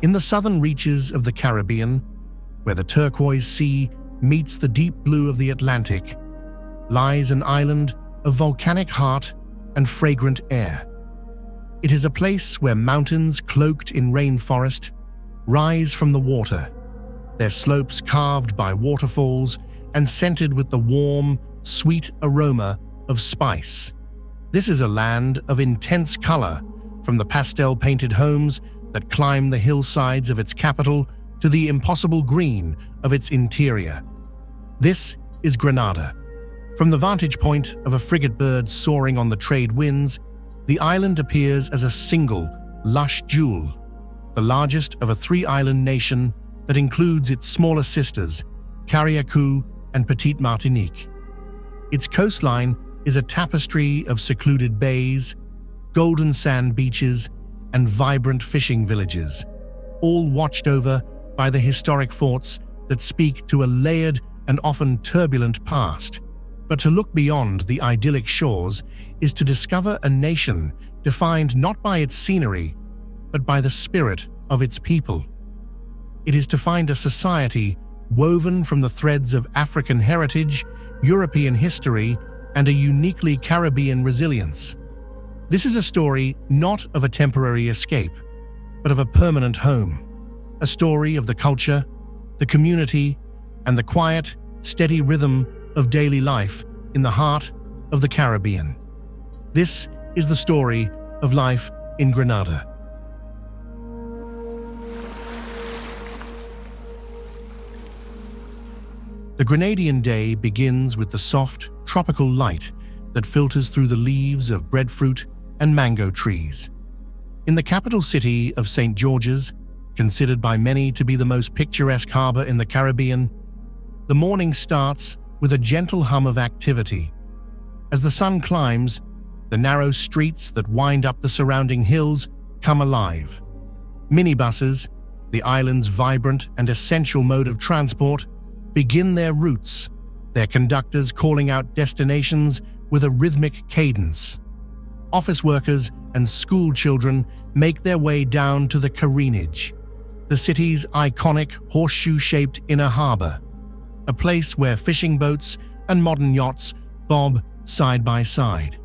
In the southern reaches of the Caribbean, where the turquoise sea meets the deep blue of the Atlantic, lies an island of volcanic heart and fragrant air. It is a place where mountains cloaked in rainforest rise from the water, their slopes carved by waterfalls and scented with the warm, sweet aroma of spice. This is a land of intense color, from the pastel-painted homes that climb the hillsides of its capital to the impossible green of its interior. This is Grenada. From the vantage point of a frigate bird soaring on the trade winds, the island appears as a single, lush jewel, the largest of a three-island nation that includes its smaller sisters, Carriacou and Petite Martinique. Its coastline is a tapestry of secluded bays, golden sand beaches, and vibrant fishing villages, all watched over by the historic forts that speak to a layered and often turbulent past. But to look beyond the idyllic shores is to discover a nation defined not by its scenery, but by the spirit of its people. It is to find a society woven from the threads of African heritage, European history, and a uniquely Caribbean resilience. This is a story not of a temporary escape, but of a permanent home, a story of the culture, the community, and the quiet, steady rhythm of daily life in the heart of the Caribbean. This is the story of life in Grenada. The Grenadian day begins with the soft, tropical light that filters through the leaves of breadfruit and mango trees. In the capital city of St. George's, considered by many to be the most picturesque harbor in the Caribbean, the morning starts with a gentle hum of activity. As the sun climbs, the narrow streets that wind up the surrounding hills come alive. Minibuses, the island's vibrant and essential mode of transport, begin their routes, their conductors calling out destinations with a rhythmic cadence. Office workers and school children make their way down to the carénage, the city's iconic horseshoe-shaped inner harbor, a place where fishing boats and modern yachts bob side by side.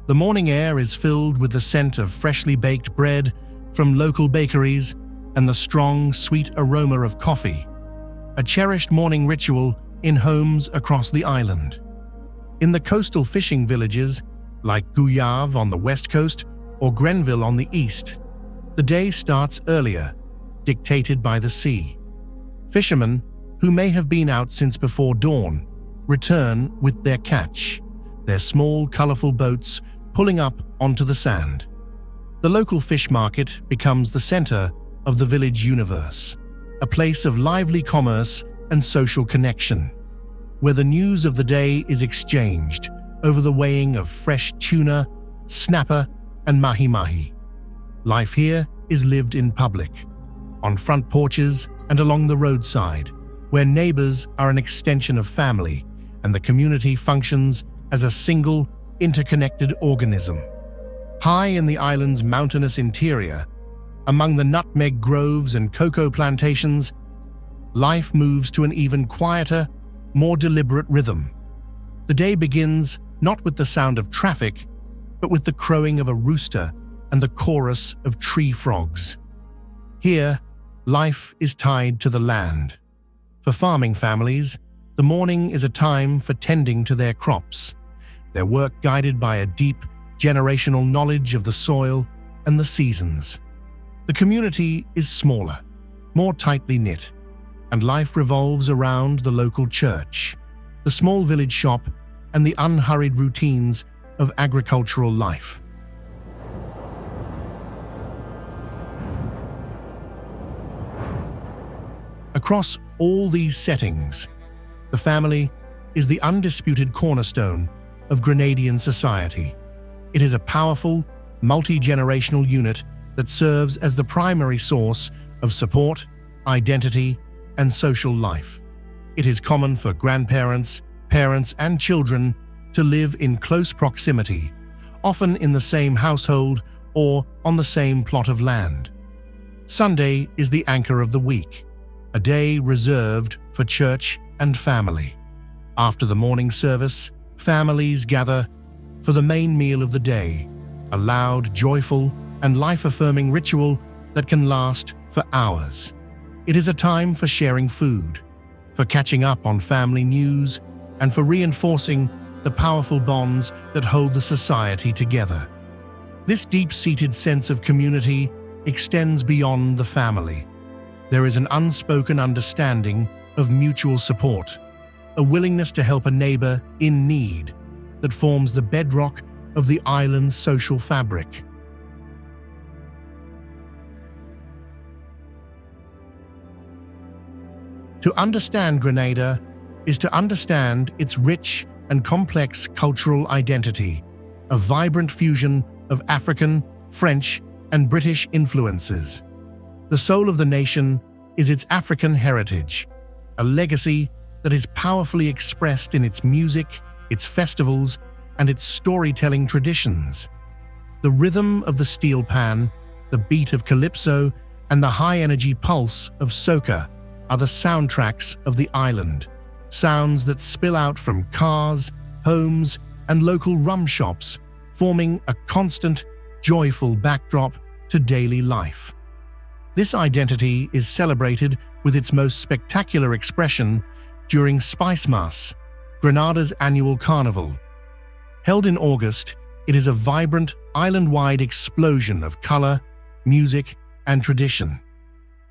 The morning air is filled with the scent of freshly baked bread from local bakeries and the strong, sweet aroma of coffee, a cherished morning ritual in homes across the island. In the coastal fishing villages, like Guyave on the west coast or Grenville on the east, the day starts earlier, dictated by the sea. Fishermen, who may have been out since before dawn, return with their catch, their small, colorful boats pulling up onto the sand. The local fish market becomes the center of the village universe, a place of lively commerce and social connection, where the news of the day is exchanged over the weighing of fresh tuna, snapper, and mahi-mahi. Life here is lived in public, on front porches and along the roadside, where neighbors are an extension of family and the community functions as a single, interconnected organism. High in the island's mountainous interior, among the nutmeg groves and cocoa plantations, life moves to an even quieter, more deliberate rhythm. The day begins not with the sound of traffic, but with the crowing of a rooster and the chorus of tree frogs. Here, life is tied to the land. For farming families, the morning is a time for tending to their crops, their work guided by a deep, generational knowledge of the soil and the seasons. The community is smaller, more tightly knit, and life revolves around the local church, the small village shop, and the unhurried routines of agricultural life. Across all these settings, the family is the undisputed cornerstone of Grenadian society. It is a powerful, multi-generational unit that serves as the primary source of support, identity, and social life. It is common for grandparents, parents, and children to live in close proximity, often in the same household or on the same plot of land. Sunday is the anchor of the week, a day reserved for church and family. After the morning service, families gather for the main meal of the day, a loud, joyful, and life-affirming ritual that can last for hours. It is a time for sharing food, for catching up on family news, and for reinforcing the powerful bonds that hold the society together. This deep-seated sense of community extends beyond the family. There is an unspoken understanding of mutual support, a willingness to help a neighbor in need that forms the bedrock of the island's social fabric. To understand Grenada is to understand its rich and complex cultural identity, a vibrant fusion of African, French, and British influences. The soul of the nation is its African heritage, a legacy that is powerfully expressed in its music, its festivals, and its storytelling traditions. The rhythm of the steel pan, the beat of calypso, and the high-energy pulse of soca are the soundtracks of the island, sounds that spill out from cars, homes, and local rum shops, forming a constant, joyful backdrop to daily life. This identity is celebrated with its most spectacular expression during Spice Mas, Grenada's annual carnival. Held in August, it is a vibrant, island-wide explosion of color, music, and tradition.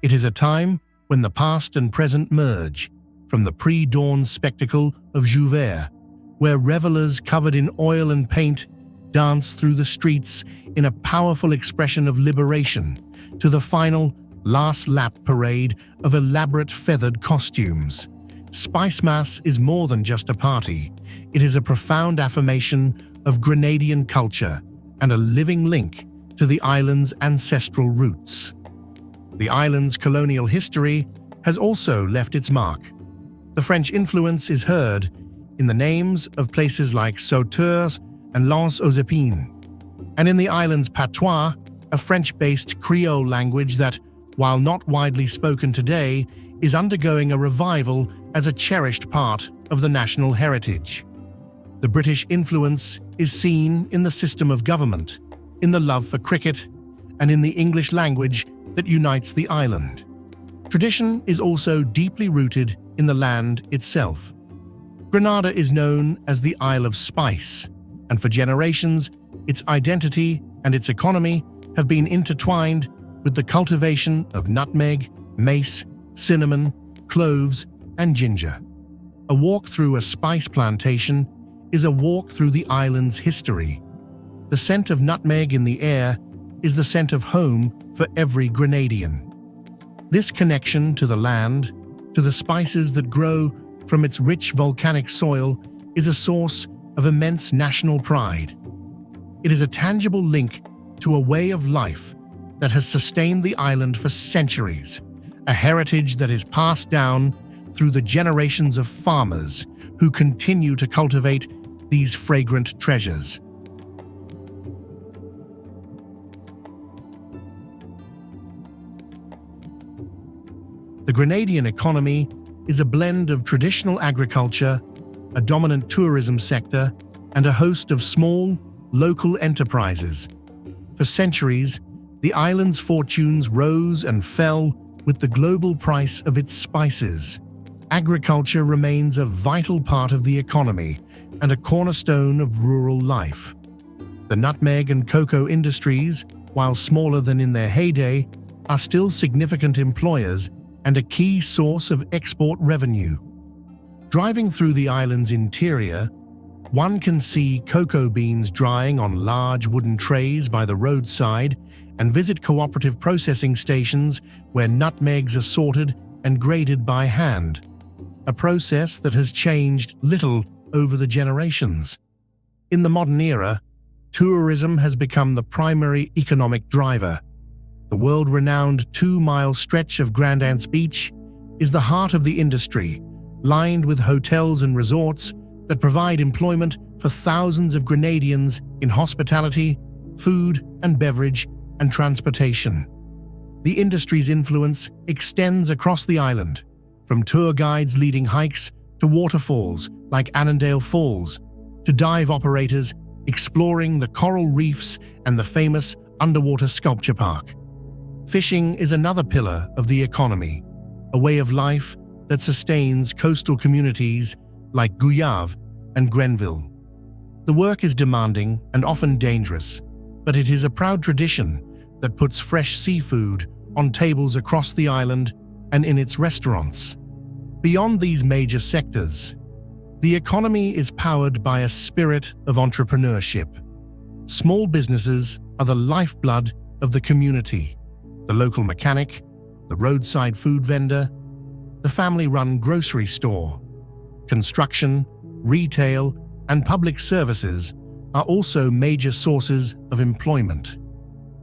It is a time when the past and present merge, from the pre-dawn spectacle of Jouvert, where revelers covered in oil and paint dance through the streets in a powerful expression of liberation, to the final, last lap parade of elaborate feathered costumes. Spice Mas is more than just a party. It is a profound affirmation of Grenadian culture and a living link to the island's ancestral roots. The island's colonial history has also left its mark. The French influence is heard in the names of places like Sauteurs and Lens aux Epines, and in the island's patois, a French-based Creole language that, while not widely spoken today, is undergoing a revival as a cherished part of the national heritage. The British influence is seen in the system of government, in the love for cricket, and in the English language that unites the island. Tradition is also deeply rooted in the land itself. Grenada is known as the Isle of Spice, and for generations, its identity and its economy have been intertwined with the cultivation of nutmeg, mace, cinnamon, cloves, and ginger. A walk through a spice plantation is a walk through the island's history. The scent of nutmeg in the air is the scent of home for every Grenadian. This connection to the land, to the spices that grow from its rich volcanic soil, is a source of immense national pride. It is a tangible link to a way of life that has sustained the island for centuries, a heritage that is passed down through the generations of farmers who continue to cultivate these fragrant treasures. The Grenadian economy is a blend of traditional agriculture, a dominant tourism sector, and a host of small, local enterprises. For centuries, the island's fortunes rose and fell with the global price of its spices. Agriculture remains a vital part of the economy and a cornerstone of rural life. The nutmeg and cocoa industries, while smaller than in their heyday, are still significant employers and a key source of export revenue. Driving through the island's interior, one can see cocoa beans drying on large wooden trays by the roadside and visit cooperative processing stations where nutmegs are sorted and graded by hand, a process that has changed little over the generations. In the modern era, tourism has become the primary economic driver. The world-renowned 2-mile stretch of Grandance Beach is the heart of the industry, lined with hotels and resorts that provide employment for thousands of Grenadians in hospitality, food and beverage, and transportation. the industry's influence extends across the island, from tour guides leading hikes to waterfalls like Annandale Falls, to dive operators exploring the coral reefs and the famous underwater sculpture park. Fishing is another pillar of the economy, a way of life that sustains coastal communities like Guyave and Grenville. The work is demanding and often dangerous, but it is a proud tradition that puts fresh seafood on tables across the island and in its restaurants. Beyond these major sectors, the economy is powered by a spirit of entrepreneurship. Small businesses are the lifeblood of the community. The local mechanic, the roadside food vendor, the family-run grocery store, construction, retail, and public services are also major sources of employment.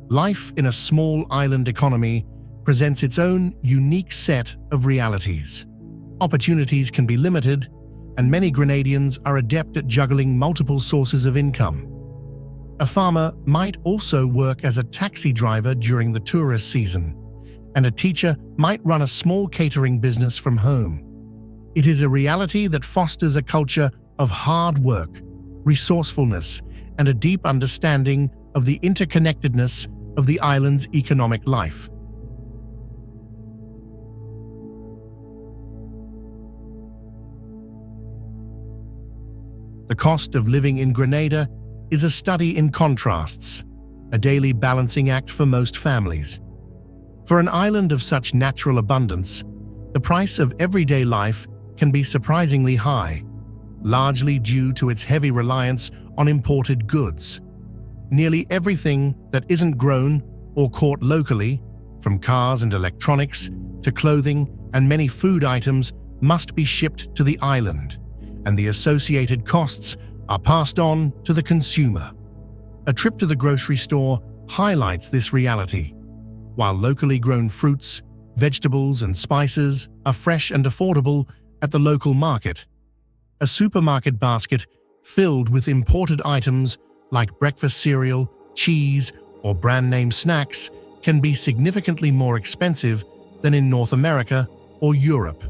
Life in a small island economy presents its own unique set of realities. Opportunities can be limited, and many Grenadians are adept at juggling multiple sources of income. A farmer might also work as a taxi driver during the tourist season, and a teacher might run a small catering business from home. It is a reality that fosters a culture of hard work, resourcefulness, and a deep understanding of the interconnectedness of the island's economic life. The cost of living in Grenada is a study in contrasts, a daily balancing act for most families. For an island of such natural abundance, the price of everyday life can be surprisingly high, largely due to its heavy reliance on imported goods. Nearly everything that isn't grown or caught locally, from cars and electronics to clothing and many food items, must be shipped to the island, and the associated costs are passed on to the consumer. A trip to the grocery store highlights this reality. While locally grown fruits, vegetables, and spices are fresh and affordable at the local market, a supermarket basket filled with imported items like breakfast cereal, cheese, or brand-name snacks can be significantly more expensive than in North America or Europe.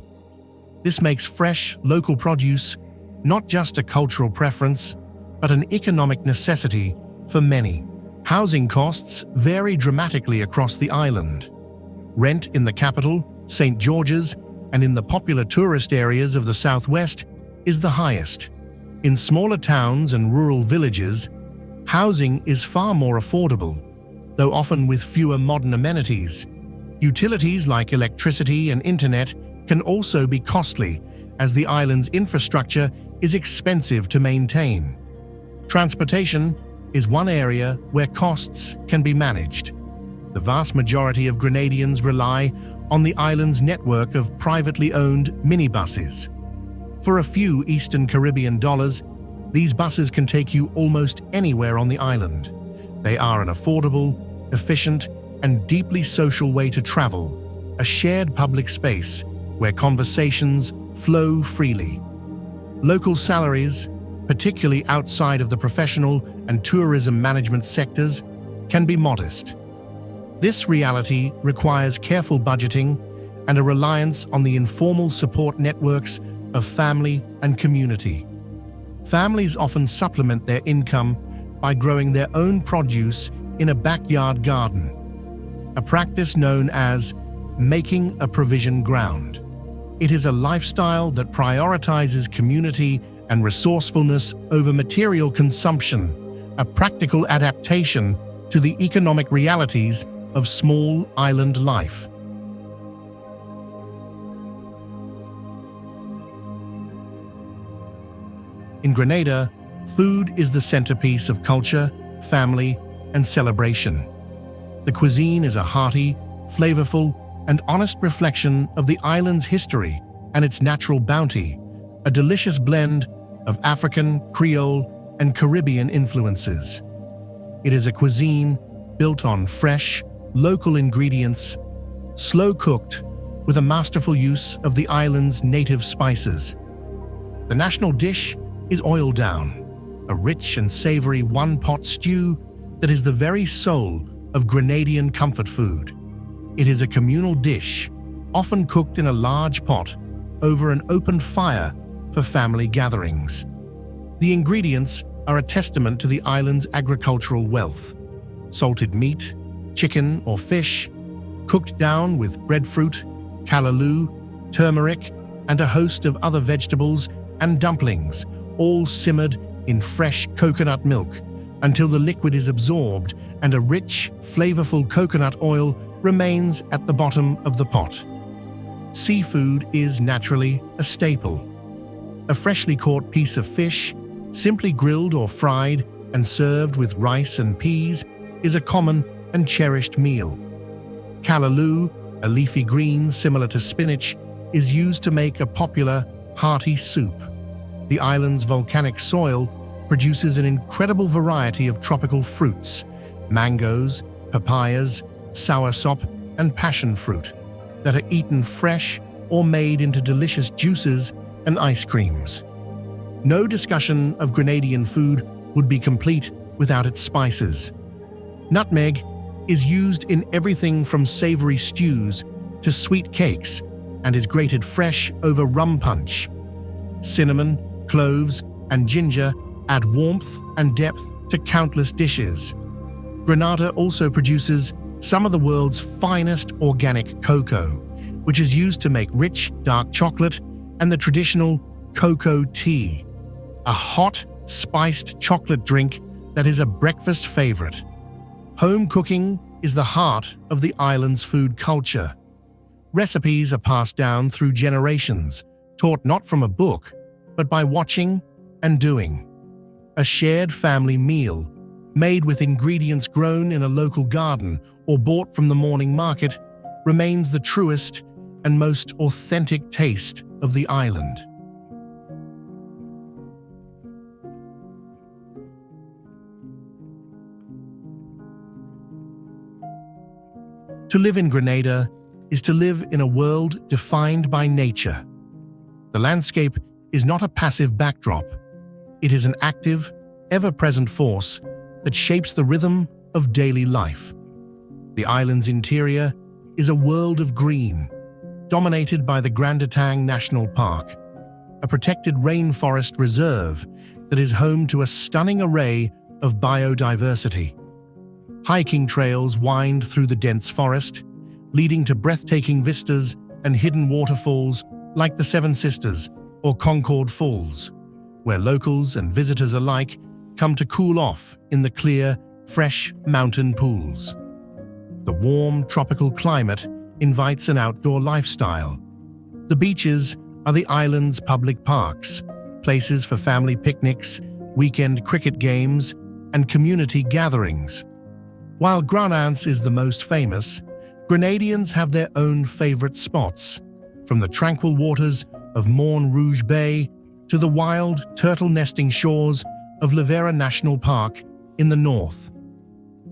This makes fresh, local produce not just a cultural preference, but an economic necessity for many. Housing costs vary dramatically across the island. Rent in the capital, St. George's, and in the popular tourist areas of the southwest is the highest. In smaller towns and rural villages, housing is far more affordable, though often with fewer modern amenities. Utilities like electricity and internet can also be costly, as the island's infrastructure is expensive to maintain. Transportation is one area where costs can be managed. The vast majority of Grenadians rely on the island's network of privately owned minibuses. For a few Eastern Caribbean dollars, these buses can take you almost anywhere on the island. They are an affordable, efficient, and deeply social way to travel, a shared public space where conversations flow freely. Local salaries, particularly outside of the professional and tourism management sectors, can be modest. This reality requires careful budgeting and a reliance on the informal support networks of family and community. Families often supplement their income by growing their own produce in a backyard garden, a practice known as making a provision ground. It is a lifestyle that prioritizes community and resourcefulness over material consumption, a practical adaptation to the economic realities of small island life. In Grenada, food is the centerpiece of culture, family, and celebration. The cuisine is a hearty, flavorful, and honest reflection of the island's history and its natural bounty, a delicious blend of African, Creole, and Caribbean influences. It is a cuisine built on fresh, local ingredients, slow-cooked, with a masterful use of the island's native spices. The national dish is oil down, a rich and savory one-pot stew that is the very soul of Grenadian comfort food. It is a communal dish, often cooked in a large pot over an open fire for family gatherings. The ingredients are a testament to the island's agricultural wealth. Salted meat, chicken or fish, cooked down with breadfruit, callaloo, turmeric, and a host of other vegetables and dumplings, all simmered in fresh coconut milk until the liquid is absorbed and a rich, flavorful coconut oil remains at the bottom of the pot. Seafood is naturally a staple. A freshly caught piece of fish, simply grilled or fried and served with rice and peas, is a common and cherished meal. Callaloo, a leafy green similar to spinach, is used to make a popular, hearty soup. The island's volcanic soil produces an incredible variety of tropical fruits, mangoes, papayas, soursop, and passion fruit, that are eaten fresh or made into delicious juices and ice creams. No discussion of Grenadian food would be complete without its spices. Nutmeg is used in everything from savory stews to sweet cakes and is grated fresh over rum punch. Cinnamon, cloves, and ginger add warmth and depth to countless dishes. Grenada also produces some of the world's finest organic cocoa, which is used to make rich, dark chocolate and the traditional cocoa tea, a hot, spiced chocolate drink that is a breakfast favorite. Home cooking is the heart of the island's food culture. Recipes are passed down through generations, taught not from a book, but by watching and doing. A shared family meal, made with ingredients grown in a local garden or bought from the morning market, remains the truest and most authentic taste of the island. To live in Grenada is to live in a world defined by nature. The landscape is not a passive backdrop. It is an active, ever-present force that shapes the rhythm of daily life. The island's interior is a world of green, dominated by the Grenadian National Park, a protected rainforest reserve that is home to a stunning array of biodiversity. Hiking trails wind through the dense forest, leading to breathtaking vistas and hidden waterfalls like the Seven Sisters or Concord Falls, where locals and visitors alike come to cool off in the clear, fresh mountain pools. The warm, tropical climate invites an outdoor lifestyle. The beaches are the island's public parks, places for family picnics, weekend cricket games, and community gatherings. While Grenadians is the most famous, Grenadians have their own favorite spots, from the tranquil waters of Morne Rouge Bay to the wild, turtle-nesting shores of Livera National Park in the north.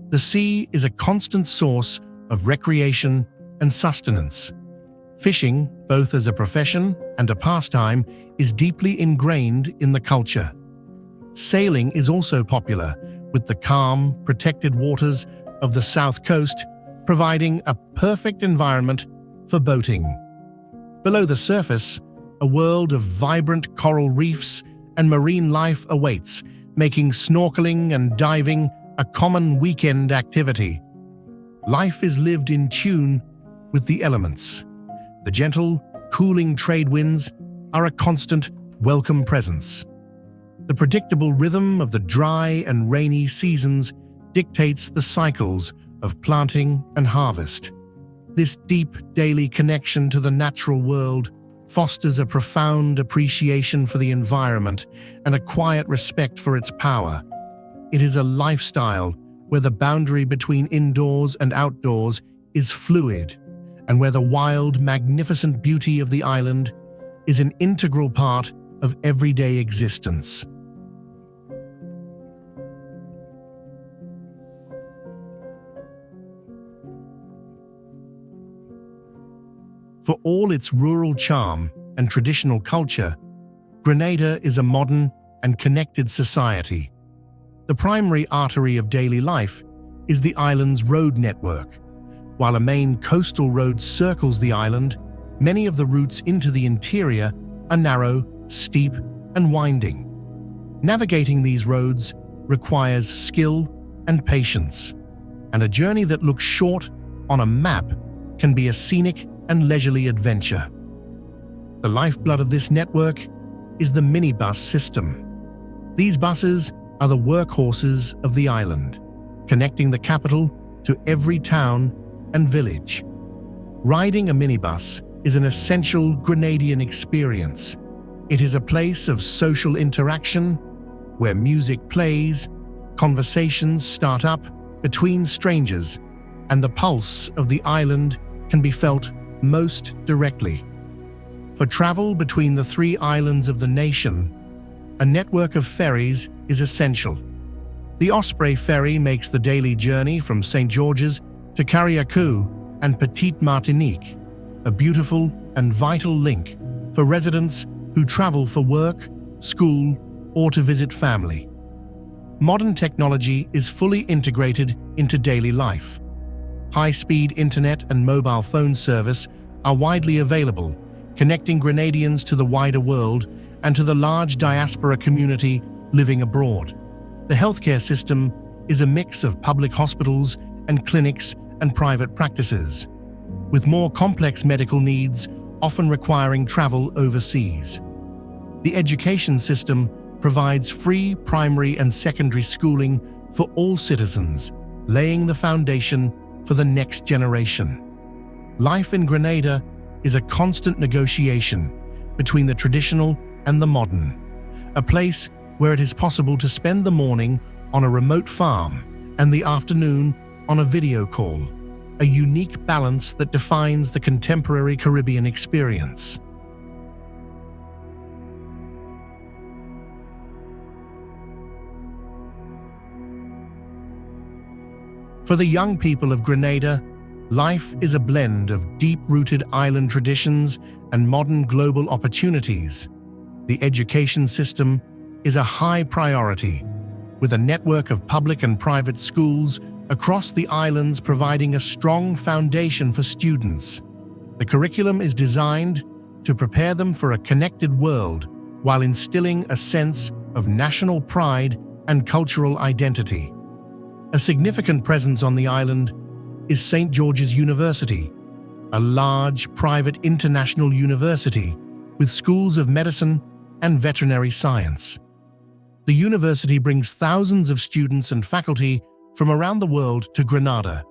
The sea is a constant source of recreation and sustenance. Fishing, both as a profession and a pastime, is deeply ingrained in the culture. Sailing is also popular, with the calm, protected waters of the south coast providing a perfect environment for boating. Below the surface, a world of vibrant coral reefs and marine life awaits, making snorkeling and diving a common weekend activity. Life is lived in tune with the elements. The gentle, cooling trade winds are a constant, welcome presence. The predictable rhythm of the dry and rainy seasons dictates the cycles of planting and harvest. This deep daily connection to the natural world fosters a profound appreciation for the environment and a quiet respect for its power. It is a lifestyle where the boundary between indoors and outdoors is fluid, and where the wild, magnificent beauty of the island is an integral part of everyday existence. For all its rural charm and traditional culture, Grenada is a modern and connected society. The primary artery of daily life is the island's road network, While a main coastal road circles the island, many of the routes into the interior are narrow, steep, and winding. Navigating these roads requires skill and patience, and a journey that looks short on a map can be a scenic and leisurely adventure. The lifeblood of this network is the minibus system. These buses are the workhorses of the island, connecting the capital to every town and village. Riding a minibus is an essential Grenadian experience. It is a place of social interaction where music plays, conversations start up between strangers, and the pulse of the island can be felt most directly. For travel between the three islands of the nation, a network of ferries is essential. The Osprey ferry makes the daily journey from St. George's to Carriacou and Petite Martinique, a beautiful and vital link for residents who travel for work, school, or to visit family. Modern technology is fully integrated into daily life. High-speed internet and mobile phone service are widely available, connecting Grenadians to the wider world and to the large diaspora community living abroad. The healthcare system is a mix of public hospitals and clinics and private practices, with more complex medical needs often requiring travel overseas. The education system provides free primary and secondary schooling for all citizens, laying the foundation for the next generation. Life in Grenada is a constant negotiation between the traditional and the modern, a place where it is possible to spend the morning on a remote farm and the afternoon on a video call, a unique balance that defines the contemporary Caribbean experience. For the young people of Grenada, life is a blend of deep-rooted island traditions and modern global opportunities. The education system is a high priority, with a network of public and private schools across the islands providing a strong foundation for students. The curriculum is designed to prepare them for a connected world while instilling a sense of national pride and cultural identity. A significant presence on the island is St. George's University, a large private international university with schools of medicine and veterinary science. The university brings thousands of students and faculty from around the world to Grenada,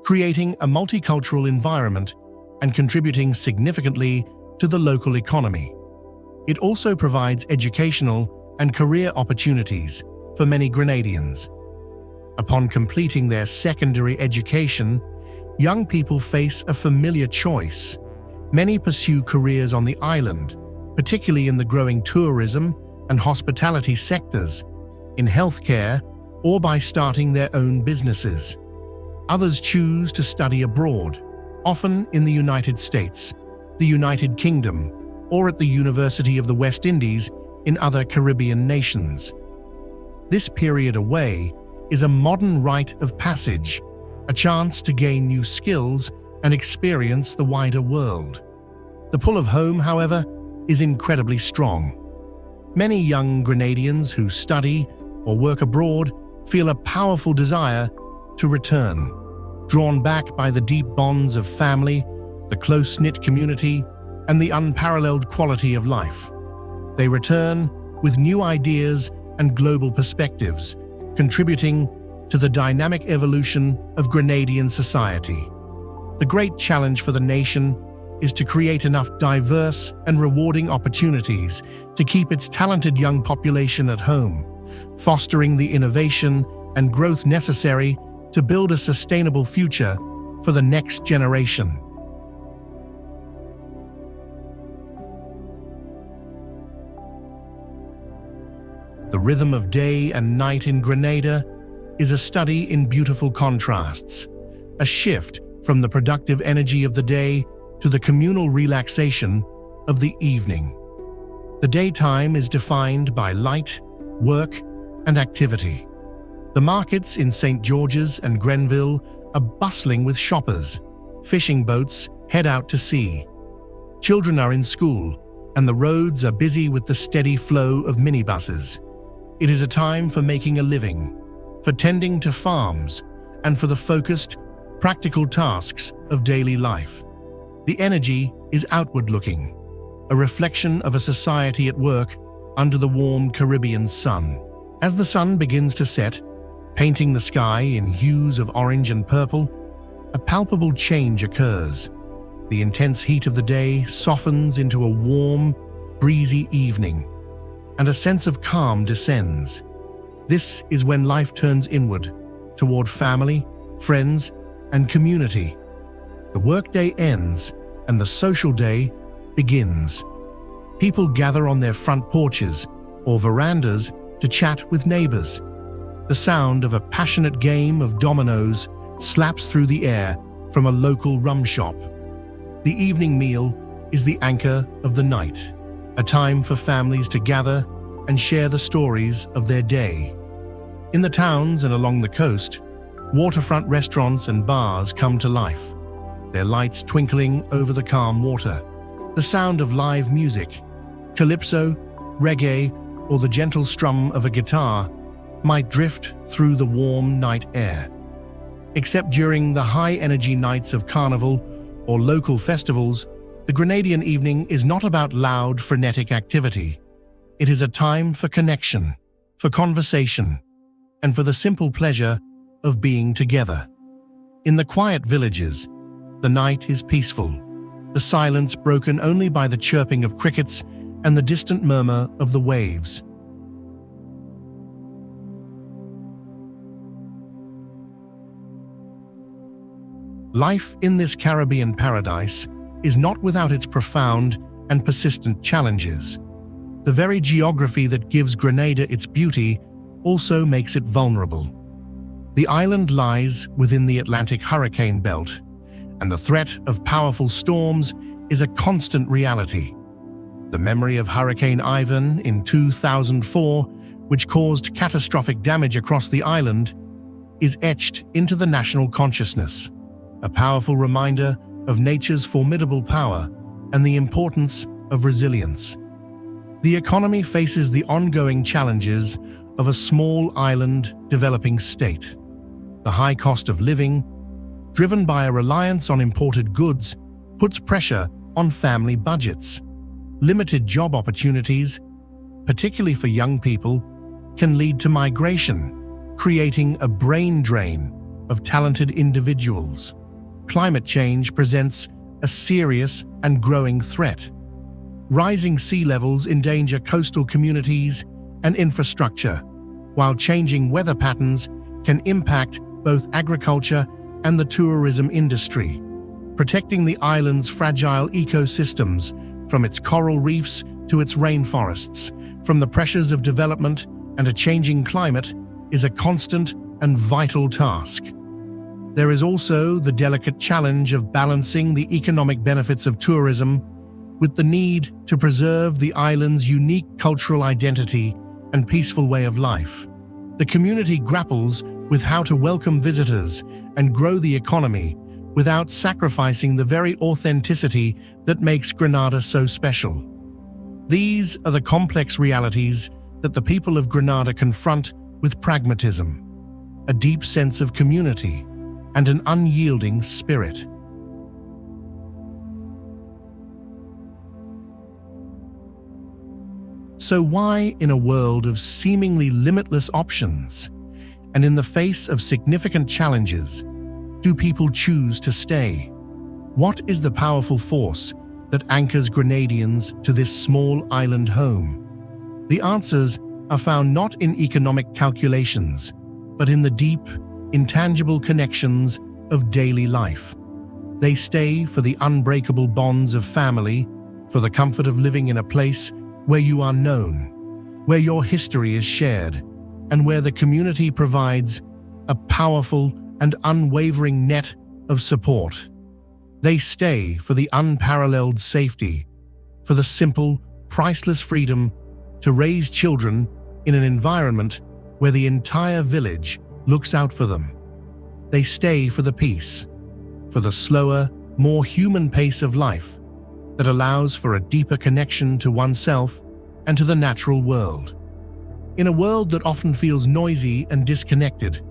creating a multicultural environment and contributing significantly to the local economy. It also provides educational and career opportunities for many Grenadians. Upon completing their secondary education, young people face a familiar choice. Many pursue careers on the island, particularly in the growing tourism and hospitality sectors, in healthcare, or by starting their own businesses. Others choose to study abroad, often in the United States, the United Kingdom, or at the University of the West Indies in other Caribbean nations. This period away is a modern rite of passage, a chance to gain new skills and experience the wider world. The pull of home, however, is incredibly strong. Many young Grenadians who study or work abroad feel a powerful desire to return, drawn back by the deep bonds of family, the close-knit community, and the unparalleled quality of life. They return with new ideas and global perspectives, contributing to the dynamic evolution of Grenadian society. The great challenge for the nation is to create enough diverse and rewarding opportunities to keep its talented young population at home, fostering the innovation and growth necessary to build a sustainable future for the next generation. The rhythm of day and night in Grenada is a study in beautiful contrasts, a shift from the productive energy of the day to the communal relaxation of the evening. The daytime is defined by light, work, and activity. The markets in St. George's and Grenville are bustling with shoppers, fishing boats head out to sea. Children are in school, and the roads are busy with the steady flow of minibuses. It is a time for making a living, for tending to farms, and for the focused, practical tasks of daily life. The energy is outward-looking, a reflection of a society at work under the warm Caribbean sun. As the sun begins to set, painting the sky in hues of orange and purple, a palpable change occurs. The intense heat of the day softens into a warm, breezy evening, and a sense of calm descends. This is when life turns inward, toward family, friends, and community. The workday ends, and the social day begins. People gather on their front porches or verandas to chat with neighbors. The sound of a passionate game of dominoes slaps through the air from a local rum shop. The evening meal is the anchor of the night, a time for families to gather and share the stories of their day. In the towns and along the coast, waterfront restaurants and bars come to life, their lights twinkling over the calm water. The sound of live music, calypso, reggae, or the gentle strum of a guitar might drift through the warm night air. Except during the high-energy nights of carnival or local festivals, the Grenadian evening is not about loud, frenetic activity. It is a time for connection, for conversation, and for the simple pleasure of being together. In the quiet villages, the night is peaceful, the silence broken only by the chirping of crickets and the distant murmur of the waves. Life in this Caribbean paradise is not without its profound and persistent challenges. The very geography that gives Grenada its beauty also makes it vulnerable. The island lies within the Atlantic hurricane belt, and the threat of powerful storms is a constant reality. The memory of Hurricane Ivan in 2004, which caused catastrophic damage across the island, is etched into the national consciousness, a powerful reminder of nature's formidable power and the importance of resilience. The economy faces the ongoing challenges of a small island developing state. The high cost of living, driven by a reliance on imported goods, puts pressure on family budgets. Limited job opportunities, particularly for young people, can lead to migration, creating a brain drain of talented individuals. Climate change presents a serious and growing threat. Rising sea levels endanger coastal communities and infrastructure, while changing weather patterns can impact both agriculture and the tourism industry. Protecting the island's fragile ecosystems, from its coral reefs to its rainforests, from the pressures of development and a changing climate, is a constant and vital task. There is also the delicate challenge of balancing the economic benefits of tourism with the need to preserve the island's unique cultural identity and peaceful way of life. The community grapples with how to welcome visitors and grow the economy without sacrificing the very authenticity that makes Grenada so special. These are the complex realities that the people of Grenada confront with pragmatism, a deep sense of community, and an unyielding spirit. So why, in a world of seemingly limitless options, and in the face of significant challenges, do people choose to stay? What is the powerful force that anchors Grenadians to this small island home? The answers are found not in economic calculations, but in the deep, intangible connections of daily life. They stay for the unbreakable bonds of family, for the comfort of living in a place where you are known, where your history is shared, and where the community provides a powerful and unwavering net of support. They stay for the unparalleled safety, for the simple, priceless freedom to raise children in an environment where the entire village looks out for them. They stay for the peace, for the slower, more human pace of life that allows for a deeper connection to oneself and to the natural world. In a world that often feels noisy and disconnected,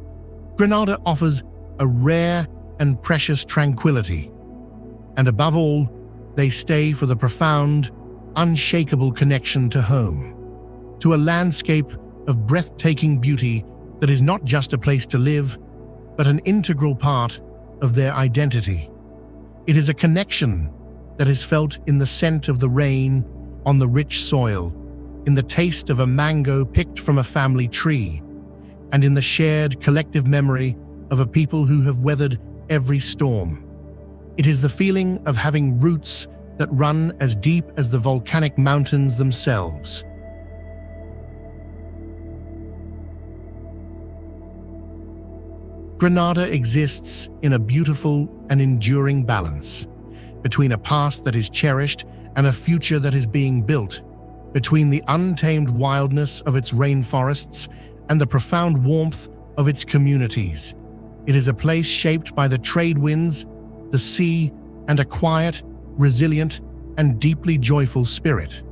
Grenada offers a rare and precious tranquility. And above all, they stay for the profound, unshakable connection to home, to a landscape of breathtaking beauty that is not just a place to live, but an integral part of their identity. It is a connection that is felt in the scent of the rain on the rich soil, in the taste of a mango picked from a family tree, and in the shared collective memory of a people who have weathered every storm. It is the feeling of having roots that run as deep as the volcanic mountains themselves. Grenada exists in a beautiful and enduring balance between a past that is cherished and a future that is being built, between the untamed wildness of its rainforests and the profound warmth of its communities. It is a place shaped by the trade winds, the sea, and a quiet, resilient, and deeply joyful spirit.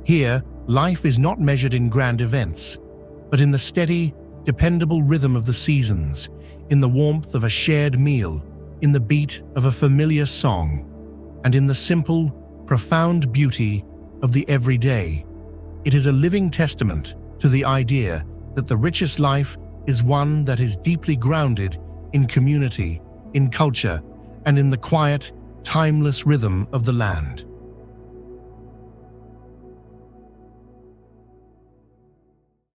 Here, life is not measured in grand events, but in the steady, dependable rhythm of the seasons, in the warmth of a shared meal, in the beat of a familiar song, and in the simple, profound beauty of the everyday. It is a living testament to the idea that the richest life is one that is deeply grounded in community, in culture, and in the quiet, timeless rhythm of the land.